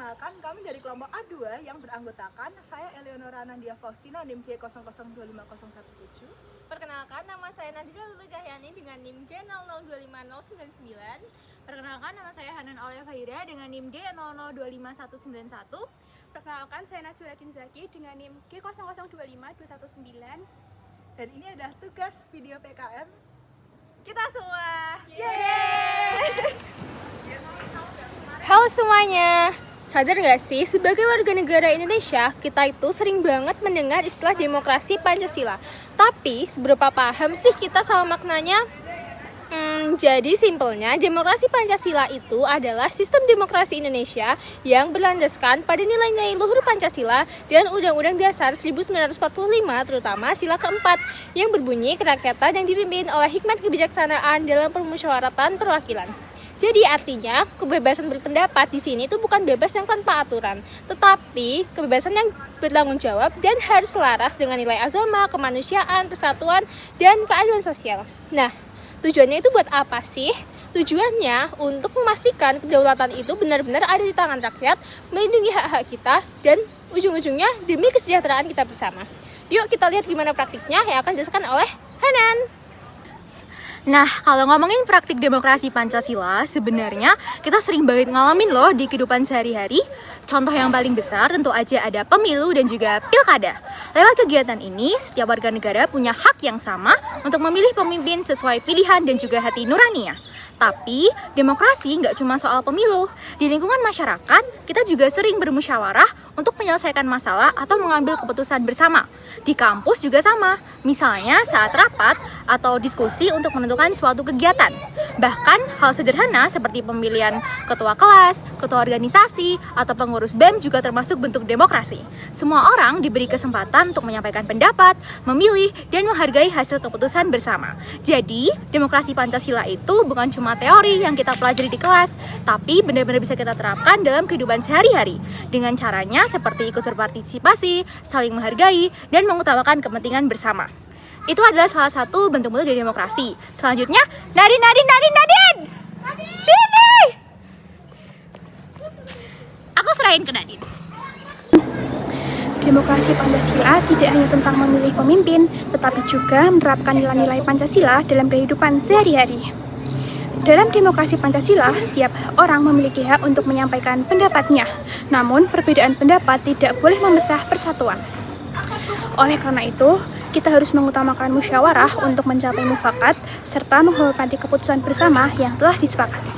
Perkenalkan, kami dari kelompok A2 yang beranggotakan saya Eleonora Nandia Faustina NIM G0025017. Perkenalkan, nama saya Nadira Lulu Cahyani dengan NIM G0025099. Perkenalkan, nama saya Hanan Aulia Fahira dengan NIM G0025191. Perkenalkan, saya Najulatin Zaki dengan NIM G0025219. Dan ini adalah tugas video PKM Kita semua. Yeay! Halo semuanya, sadar gak sih sebagai warga negara Indonesia kita itu sering banget mendengar istilah demokrasi Pancasila. Tapi seberapa paham sih kita sama maknanya? Jadi simpelnya demokrasi Pancasila itu adalah sistem demokrasi Indonesia yang berlandaskan pada nilai-nilai luhur Pancasila dan Undang-Undang Dasar 1945 terutama sila keempat yang berbunyi kerakyatan yang dipimpin oleh hikmat kebijaksanaan dalam permusyawaratan perwakilan. Jadi artinya kebebasan berpendapat di sini itu bukan bebas yang tanpa aturan, tetapi kebebasan yang bertanggung jawab dan harus selaras dengan nilai agama, kemanusiaan, persatuan, dan keadilan sosial. Nah, tujuannya itu buat apa sih? Tujuannya untuk memastikan kedaulatan itu benar-benar ada di tangan rakyat, melindungi hak-hak kita, dan ujung-ujungnya demi kesejahteraan kita bersama. Yuk kita lihat gimana praktiknya yang akan dijelaskan oleh Hanan. Nah, kalau ngomongin praktik demokrasi Pancasila, sebenarnya kita sering banget ngalamin loh di kehidupan sehari-hari. Contoh yang paling besar tentu aja ada pemilu dan juga pilkada. Lewat kegiatan ini, setiap warga negara punya hak yang sama untuk memilih pemimpin sesuai pilihan dan juga hati nuraninya. Tapi, demokrasi nggak cuma soal pemilu. Di lingkungan masyarakat, kita juga sering bermusyawarah untuk menyelesaikan masalah atau mengambil keputusan bersama. Di kampus juga sama, misalnya saat rapat atau diskusi untuk menentukan suatu kegiatan. Bahkan, hal sederhana seperti pemilihan ketua kelas, ketua organisasi, atau pengurus BEM juga termasuk bentuk demokrasi. Semua orang diberi kesempatan untuk menyampaikan pendapat, memilih, dan menghargai hasil keputusan bersama. Jadi, demokrasi Pancasila itu bukan cuma teori yang kita pelajari di kelas, tapi benar-benar bisa kita terapkan dalam kehidupan sehari-hari. Dengan caranya seperti ikut berpartisipasi, saling menghargai, dan mengutamakan kepentingan bersama. Itu adalah salah satu bentuk-bentuk dari demokrasi. Selanjutnya, Nadine! Sini! Aku serahin ke Nadine. Demokrasi Pancasila tidak hanya tentang memilih pemimpin, tetapi juga menerapkan nilai-nilai Pancasila dalam kehidupan sehari-hari. Dalam demokrasi Pancasila, setiap orang memiliki hak untuk menyampaikan pendapatnya. Namun, perbedaan pendapat tidak boleh memecah persatuan. Oleh karena itu, kita harus mengutamakan musyawarah untuk mencapai mufakat serta menghormati keputusan bersama yang telah disepakati.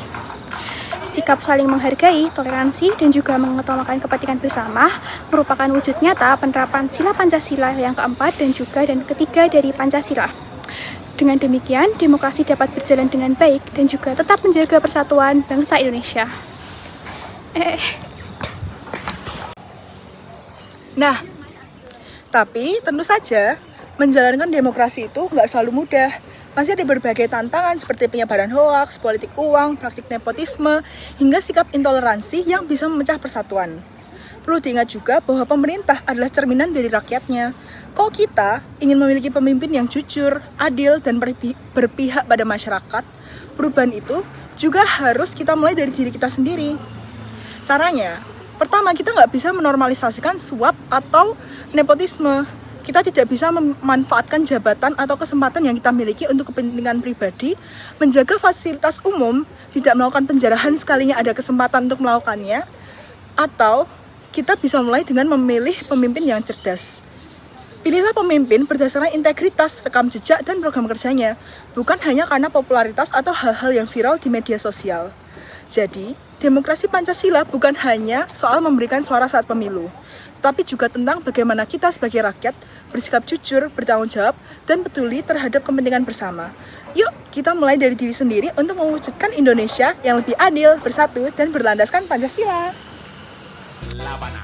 Sikap saling menghargai, toleransi, dan juga mengutamakan kepentingan bersama merupakan wujud nyata penerapan sila Pancasila yang keempat dan juga dan ketiga dari Pancasila. Dengan demikian, demokrasi dapat berjalan dengan baik dan juga tetap menjaga persatuan bangsa Indonesia. Nah, tapi tentu saja menjalankan demokrasi itu nggak selalu mudah. Masih ada berbagai tantangan seperti penyebaran hoaks, politik uang, praktik nepotisme, hingga sikap intoleransi yang bisa memecah persatuan. Perlu diingat juga bahwa pemerintah adalah cerminan dari rakyatnya. Kalau kita ingin memiliki pemimpin yang jujur, adil, dan berpihak pada masyarakat, perubahan itu juga harus kita mulai dari diri kita sendiri. Caranya, pertama kita nggak bisa menormalisasikan suap atau nepotisme. Kita tidak bisa memanfaatkan jabatan atau kesempatan yang kita miliki untuk kepentingan pribadi, menjaga fasilitas umum, tidak melakukan penjarahan sekalinya ada kesempatan untuk melakukannya, atau kita bisa mulai dengan memilih pemimpin yang cerdas. Pilihlah pemimpin berdasarkan integritas, rekam jejak, dan program kerjanya, bukan hanya karena popularitas atau hal-hal yang viral di media sosial. Jadi, demokrasi Pancasila bukan hanya soal memberikan suara saat pemilu, tetapi juga tentang bagaimana kita sebagai rakyat bersikap jujur, bertanggung jawab, dan peduli terhadap kepentingan bersama. Yuk, kita mulai dari diri sendiri untuk mewujudkan Indonesia yang lebih adil, bersatu, dan berlandaskan Pancasila. La Habana.